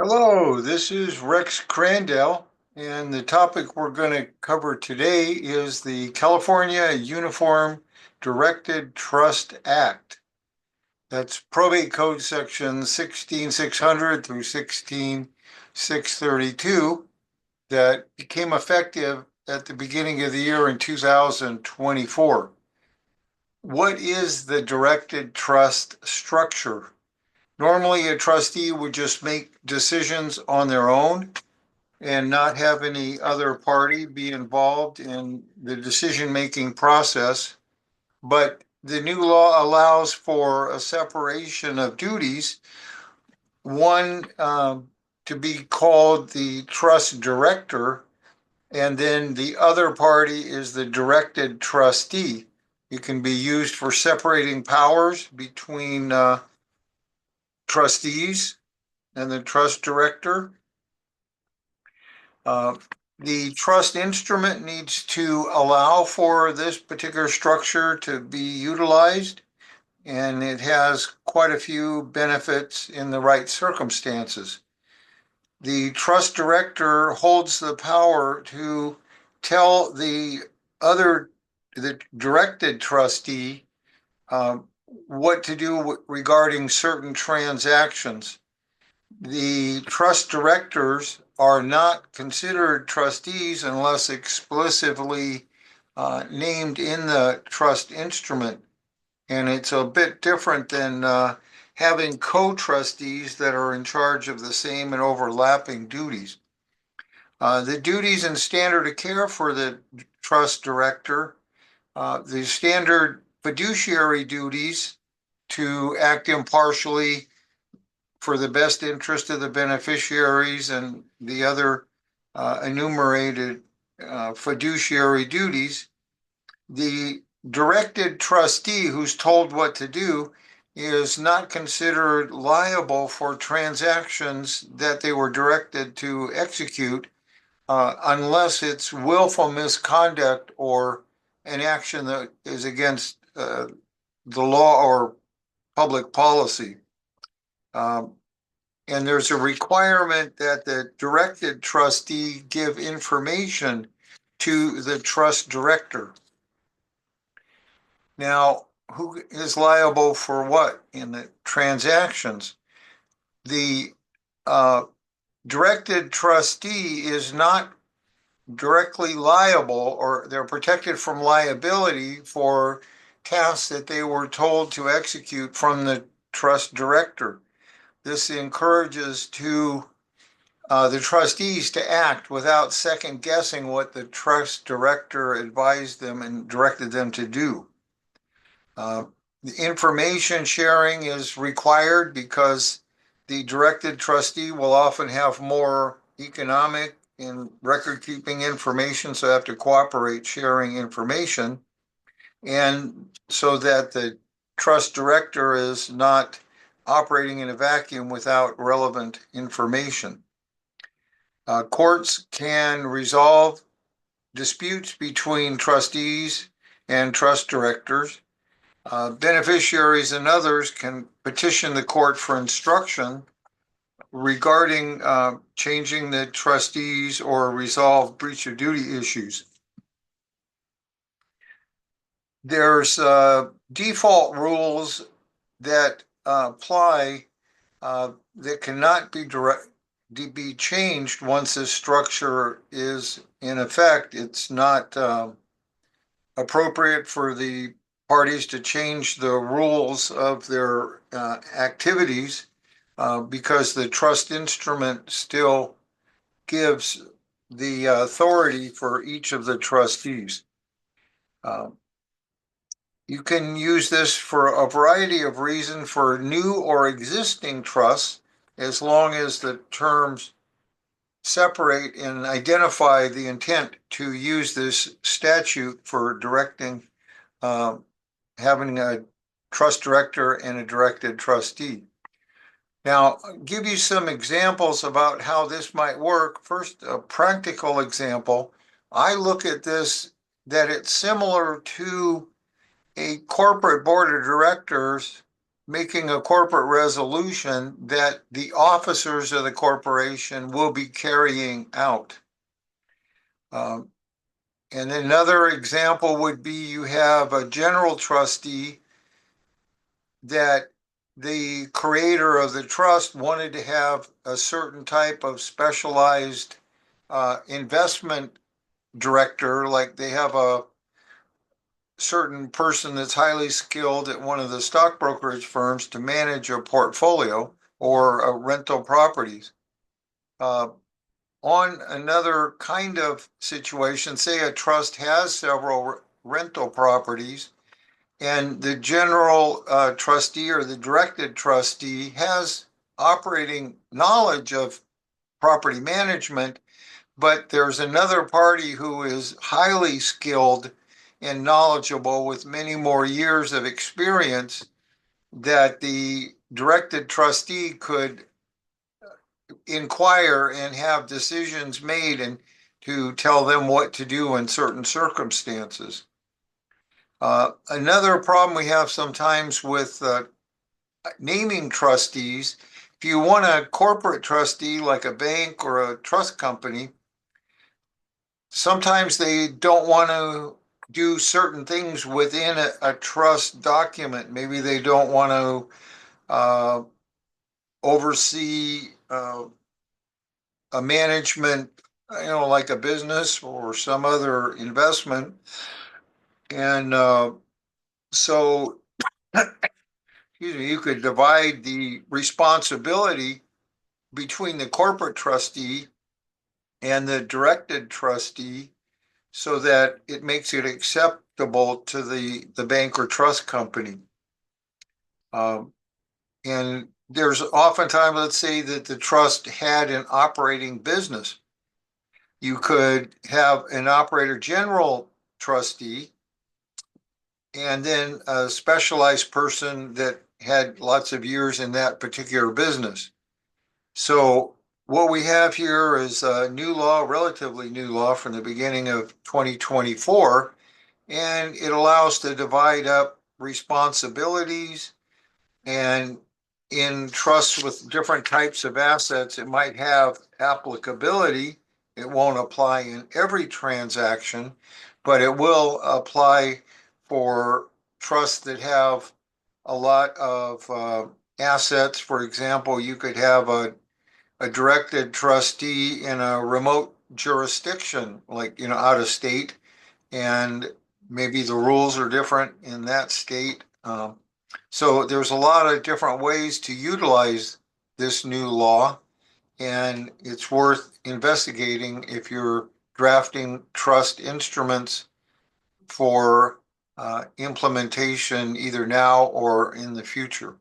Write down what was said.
Hello, this is Rex Crandell, and the topic we're going to cover today is the California Uniform Directed Trust Act. That's Probate Code Section 16600 through 16632 that became effective at the beginning of the year in 2024. What is the directed trust structure? Normally, a trustee would just make decisions on their own and not have any other party be involved in the decision-making process. But the new law allows for a separation of duties, one to be called the trust director, and then the other party is the directed trustee. It can be used for separating powers between trustees and the trust director. Uh, the trust instrument needs to allow for this particular structure to be utilized, and it has quite a few benefits in the right circumstances. The trust director holds the power to tell the directed trustee what to do regarding certain transactions. The trust directors are not considered trustees unless explicitly named in the trust instrument. And it's a bit different than having co-trustees that are in charge of the same and overlapping duties. The duties and standard of care for the trust director, the standard fiduciary duties to act impartially for the best interest of the beneficiaries and the other enumerated fiduciary duties. The directed trustee who's told what to do is not considered liable for transactions that they were directed to execute unless it's willful misconduct or an action that is against the law or public policy. Um, and there's a requirement that the directed trustee give information to the trust director. Now, who is liable for what in the transactions? The directed trustee is not directly liable, or they're protected from liability for tasks that they were told to execute from the trust director. This encourages the trustees to act without second guessing what the trust director advised them and directed them to do. The information sharing is required because the directed trustee will often have more economic and record keeping information, so they have to cooperate sharing information. And so that the trust director is not operating in a vacuum without relevant information. Courts can resolve disputes between trustees and trust directors. Beneficiaries and others can petition the court for instruction regarding changing the trustees or resolve breach of duty issues. There's default rules that apply that cannot be changed once this structure is in effect. It's not appropriate for the parties to change the rules of their activities because the trust instrument still gives the authority for each of the trustees. You can use this for a variety of reasons for new or existing trusts, as long as the terms separate and identify the intent to use this statute for directing, having a trust director and a directed trustee. Now, I'll give you some examples about how this might work. First, a practical example. I look at this that it's similar to a corporate board of directors making a corporate resolution that the officers of the corporation will be carrying out. Um, and another example would be you have a general trustee that the creator of the trust wanted to have a certain type of specialized investment director, like they have a certain person that's highly skilled at one of the stock brokerage firms to manage a portfolio or rental properties. Uh, on another kind of situation, say a trust has several rental properties, and the general trustee or the directed trustee has operating knowledge of property management, but there's another party who is highly skilled and knowledgeable with many more years of experience that the directed trustee could inquire and have decisions made and to tell them what to do in certain circumstances. Another problem we have sometimes with naming trustees, if you want a corporate trustee like a bank or a trust company, sometimes they don't want to do certain things within a trust document. Maybe they don't want to oversee a management, like a business or some other investment. And so, excuse me, you could divide the responsibility between the corporate trustee and the directed trustee so that it makes it acceptable to the bank or trust company. Um, and there's oftentimes, let's say that the trust had an operating business. You could have an operator general trustee and then a specialized person that had lots of years in that particular business. So what we have here is a new law, relatively new law from the beginning of 2024, and it allows to divide up responsibilities. And in trusts with different types of assets, it might have applicability. It won't apply in every transaction, but it will apply for trusts that have a lot of assets. For example, you could have a directed trustee in a remote jurisdiction, like, out of state, and maybe the rules are different in that state. So there's a lot of different ways to utilize this new law, and it's worth investigating if you're drafting trust instruments for implementation either now or in the future.